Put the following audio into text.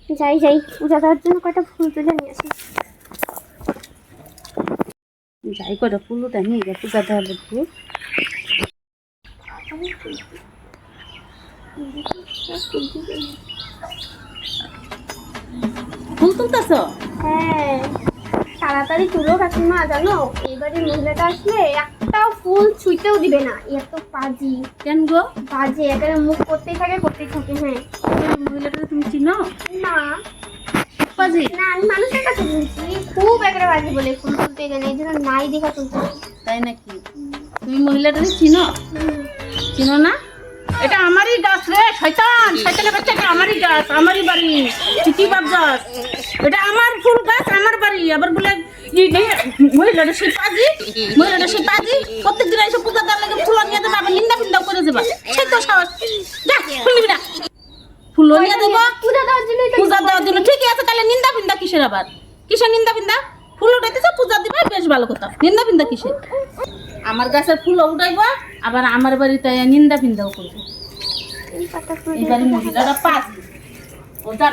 যাই যাই পূজা দেওয়ার জন্য কয়টা ফুল তুলে নিয়ে আসি। যাই কয়টা ফুলটা নিয়ে যা পূজা দেওয়া লাগবে। ফুল তুলতেছ? হ্যাঁ তাড়াতাড়ি তুলো কাকিমা, জানো এবারে মহিলাটা আসলে একটাও ফুল ছুঁইতেও দিবে না, এত পাজি। কেন গো? বাজে একেবারে মুখ করতেই থাকে করতেই থাকে। হ্যাঁ মহিলাটা তুমি চিনো? না বাজি না আমি মানুষের কাছে বলছি, খুব একেবারে বাজে বলে ফুল তুলতে জানে, এই জন্য নাই দেখা তুলতে। তাই নাকি? তুমি মহিলাটা চিনো? চিনো না? এটা আমারই গাছ রে, শয়তান শয়তানের বাচ্চা, এটা আমারই গাছ, আমারই বাড়ি। তুই কি ভাবছস? এটা আমার ফুল গাছ, আমার বাড়ি। আবার বলে মহিলাটা সেই পাজি, মহিলাটা সেই পাজি, প্রত্যেকদিন এসে পূজা দেওয়ার লাগে ফুল নিয়ে দেবে, আবার নিন্দা ফিন্দা করে দেবা। সেই তো সাহস। যা ফুল নিবি না, ফুল নিয়ে দেবো পূজা দেওয়ার জন্যই তো। পূজা দেওয়ার জন্য। ঠিকই আছে, তাহলে নিন্দা ফিন্দা কিসের? আবার কিসের নিন্দা ফিন্দা? ফুল উঠাইতেছে পূজা দিবে, বেশ ভালো কথা। নিন্দা ফিন্দা কিসের? আমার গাছের ফুল উঠাইবো, আবার আমার বাড়িতে নিন্দা ফিন্দাও করবো। এই পাতা ফুল এই বাড়ির মহিলারা পাঁচ ও জানে।